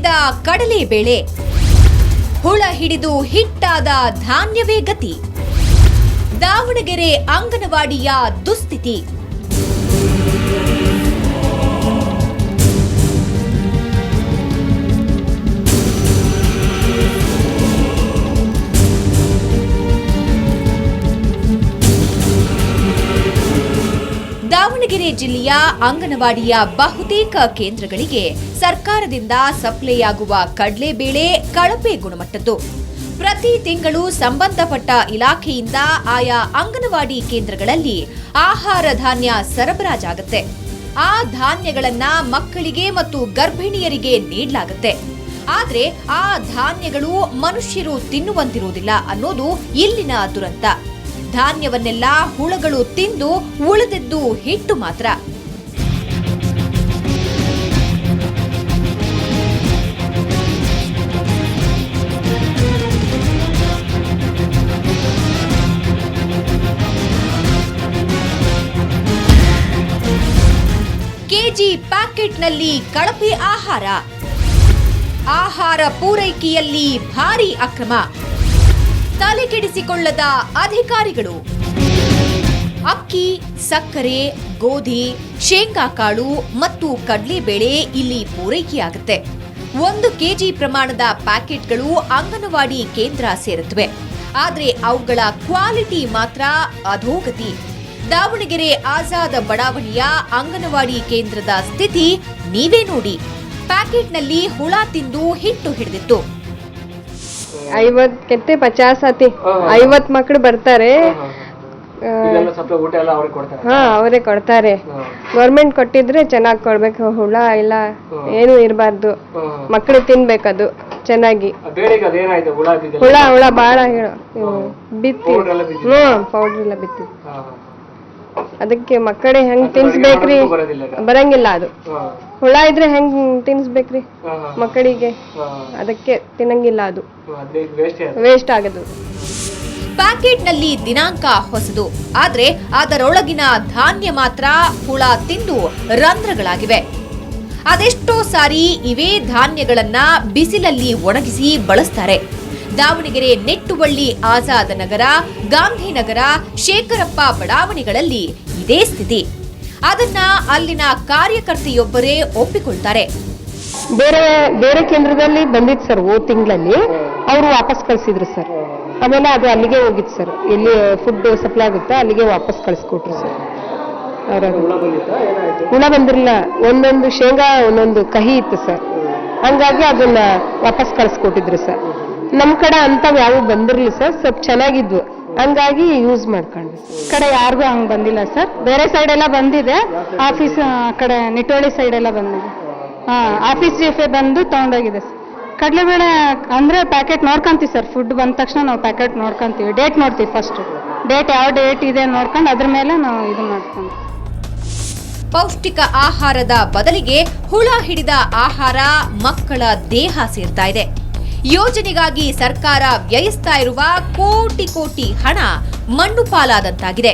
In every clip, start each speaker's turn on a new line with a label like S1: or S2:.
S1: ಹಿಡಿದ ಕಡಲೆಬೇಳೆ, ಹುಳ ಹಿಡಿದು ಹಿಟ್ಟಾದ ಧಾನ್ಯವೇ ಗತಿ. ದಾವಣಗೆರೆ ಅಂಗನವಾಡಿಯ ದುಸ್ಥಿತಿ. ದಾವಣಗೆರೆ ಜಿಲ್ಲೆಯ ಅಂಗನವಾಡಿಯ ಬಹುತೇಕ ಕೇಂದ್ರಗಳಿಗೆ ಸರ್ಕಾರದಿಂದ ಸಪ್ಲೈಯಾಗುವ ಕಡಲೆಬೇಳೆ ಕಳಪೆ ಗುಣಮಟ್ಟದ್ದು. ಪ್ರತಿ ತಿಂಗಳು ಸಂಬಂಧಪಟ್ಟ ಇಲಾಖೆಯಿಂದ ಆಯಾ ಅಂಗನವಾಡಿ ಕೇಂದ್ರಗಳಲ್ಲಿ ಆಹಾರ ಧಾನ್ಯ ಸರಬರಾಜಾಗುತ್ತೆ. ಆ ಧಾನ್ಯಗಳನ್ನ ಮಕ್ಕಳಿಗೆ ಮತ್ತು ಗರ್ಭಿಣಿಯರಿಗೆ ನೀಡಲಾಗುತ್ತೆ. ಆದ್ರೆ ಆ ಧಾನ್ಯಗಳು ಮನುಷ್ಯರು ತಿನ್ನುವಂತಿರುವುದಿಲ್ಲ ಅನ್ನೋದು ಇಲ್ಲಿನ ದುರಂತ. ಧಾನ್ಯವನ್ನೆಲ್ಲ ಹುಳುಗಳು ತಿಂದು ಉಳಿದಿದ್ದು ಹಿಟ್ಟು ಮಾತ್ರ. ಕೆಜಿ ಪ್ಯಾಕೆಟ್ನಲ್ಲಿ ಕಳಪೆ ಆಹಾರ ಪೂರೈಕೆಯಲ್ಲಿ ಭಾರೀ ಅಕ್ರಮ. ತಲೆಕೆಡಿಸಿಕೊಳ್ಳದ ಅಧಿಕಾರಿಗಳು. ಅಕ್ಕಿ, ಸಕ್ಕರೆ, ಗೋಧಿ, ಶೇಂಗಾಕಾಳು ಮತ್ತು ಕಡಲೆಬೇಳೆ ಇಲ್ಲಿ ಪೂರೈಕೆಯಾಗುತ್ತೆ. 1 ಕೆಜಿ ಪ್ರಮಾಣದ ಪ್ಯಾಕೆಟ್ಗಳು ಅಂಗನವಾಡಿ ಕೇಂದ್ರ ಸೇರುತ್ತವೆ. ಆದರೆ ಅವುಗಳ ಕ್ವಾಲಿಟಿ ಮಾತ್ರ ಅಧೋಗತಿ. ದಾವಣಗೆರೆ ಆಜಾದ್ ಬಡಾವಣೆಯ ಅಂಗನವಾಡಿ ಕೇಂದ್ರದ ಸ್ಥಿತಿ ನೀವೇ ನೋಡಿ. ಪ್ಯಾಕೆಟ್ನಲ್ಲಿ ಹುಳ ತಿಂದು ಹಿಟ್ಟು ಹಿಡಿದಿತ್ತು.
S2: 50 50 ಆತಿ 50 ಮಕ್ಕಳು ಬರ್ತಾರೆ. ಅವರೇ ಕೊಡ್ತಾರೆ. ಗೌರ್ಮೆಂಟ್ ಕೊಟ್ಟಿದ್ರೆ ಚೆನ್ನಾಗಿ ಕೊಡ್ಬೇಕು. ಹುಳ ಇಲ್ಲ ಏನು ಇರಬಾರ್ದು. ಮಕ್ಕಳು ತಿನ್ಬೇಕದು ಚೆನ್ನಾಗಿ. ಹುಳ ಬಾಳ ಬಿತ್ತಿ ಪೌಡರ್ ಎಲ್ಲ ಬಿತ್ತಿ. ಅದಕ್ಕೆ ಮಕ್ಕಳೇ ಹೆಂಗ್ ತಿನ್ಸ್ಬೇಕ್ರಿ? ಬರಂಗಿಲ್ಲ ಅದು. ಹುಳ ಇದ್ರೆ ಹೆಂಗ್ ತಿನ್ಸ್ಬೇಕ್ರಿ ಮಕ್ಕಳಿಗೆ? ಅದಕ್ಕೆ ತಿನ್ನಂಗಿಲ್ಲ, ಅದು ವೇಸ್ಟ್ ಆಗದು.
S1: ಪ್ಯಾಕೆಟ್ನಲ್ಲಿ ದಿನಾಂಕ ಹೊಸದು, ಆದ್ರೆ ಅದರೊಳಗಿನ ಧಾನ್ಯ ಮಾತ್ರ ಹುಳ ತಿಂದು ರಂಧ್ರಗಳಾಗಿವೆ. ಅದೆಷ್ಟೋ ಸಾರಿ ಇವೇ ಧಾನ್ಯಗಳನ್ನ ಬಿಸಿಲಲ್ಲಿ ಒಣಗಿಸಿ ಬಳಸ್ತಾರೆ. ದಾವಣಗೆರೆ ನೆಟ್ಟುವಳ್ಳಿ, ಆಜಾದ್ ನಗರ, ಗಾಂಧಿನಗರ, ಶೇಖರಪ್ಪ ಬಡಾವಣೆಗಳಲ್ಲಿ ಇದೇ ಸ್ಥಿತಿ. ಅದನ್ನ ಅಲ್ಲಿನ ಕಾರ್ಯಕರ್ತೆಯೊಬ್ಬರೇ ಒಪ್ಪಿಕೊಳ್ತಾರೆ.
S2: ಬೇರೆ ಬೇರೆ ಕೇಂದ್ರದಲ್ಲಿ ಬಂದಿತ್ತು ಸರ್, ಹೋದ ತಿಂಗಳಲ್ಲಿ ಅವರು ವಾಪಸ್ ಕಳ್ಸಿದ್ರು ಸರ್. ಆಮೇಲೆ ಅದು ಅಲ್ಲಿಗೆ ಹೋಗಿತ್ತು ಸರ್. ಎಲ್ಲಿ ಫುಡ್ ಸಪ್ಲೈ ಆಗುತ್ತೆ ಅಲ್ಲಿಗೆ ವಾಪಸ್ ಕಳಿಸ್ಕೊಟ್ರು ಸರ್. ಹುಳ ಬಂದಿರಲಿಲ್ಲ. ಒಂದೊಂದು ಶೇಂಗಾ ಒಂದೊಂದು ಕಹಿ ಇತ್ತು ಸರ್. ಹಂಗಾಗಿ ಅದನ್ನ ವಾಪಸ್ ಕಳಿಸ್ಕೊಟ್ಟಿದ್ರು ಸರ್. ನಮ್ ಕಡೆ ಅಂತವ್ ಯಾವ ಬಂದಿರ್ಲಿ ಸರ್, ಸ್ವಲ್ಪ ಚೆನ್ನಾಗಿದ್ವು, ಹಂಗಾಗಿ ಯೂಸ್ ಮಾಡ್ಕೊಂಡ್ವಿ.
S3: ಕಡೆ ಯಾರಿಗೂ ಹಂಗ್ ಬಂದಿಲ್ಲ ಸರ್. ಬೇರೆ ಸೈಡ್ ಎಲ್ಲ ಬಂದಿದೆ. ಆಫೀಸ್ ಕಡೆ ನಿಟೋಳಿ ಸೈಡ್ ಎಲ್ಲ ಬಂದಿದೆ. ಆಫೀಸ್ ಜೀಫೆ ಬಂದು ತಗೊಂಡೋಗಿದೆ ಸರ್. ಕಡಲೆಬೇಳೆ ಅಂದ್ರೆ ಪ್ಯಾಕೆಟ್ ನೋಡ್ಕೊಂತೀವಿ ಸರ್. ಫುಡ್ ಬಂದ ತಕ್ಷಣ ನಾವು ಪ್ಯಾಕೆಟ್ ನೋಡ್ಕೊಂತೀವಿ. ಡೇಟ್ ನೋಡ್ತೀವಿ. ಫಸ್ಟ್ ಡೇಟ್ ಯಾವ ಡೇಟ್ ಇದೆ ನೋಡ್ಕೊಂಡು ಅದ್ರ ಮೇಲೆ ನಾವು ಇದು ಮಾಡ್ಕೊಂತೀವಿ.
S1: ಪೌಷ್ಟಿಕ ಆಹಾರದ ಬದಲಿಗೆ ಹುಳ ಹಿಡಿದ ಆಹಾರ ಮಕ್ಕಳ ದೇಹ ಸೇರ್ತಾ ಇದೆ. ಯೋಜನೆಗಾಗಿ ಸರ್ಕಾರ ವ್ಯಯಿಸ್ತಾ ಇರುವ ಕೋಟಿ ಕೋಟಿ ಹಣ ಮಣ್ಣು ಪಾಲಾದಂತಾಗಿದೆ.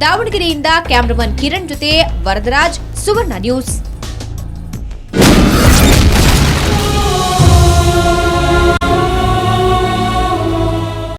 S1: ದಾವಣಗೆರೆಯಿಂದ ಕ್ಯಾಮರಾಮನ್ ಕಿರಣ್ ಜೊತೆ ವರದರಾಜ್, ಸುವರ್ಣ ನ್ಯೂಸ್.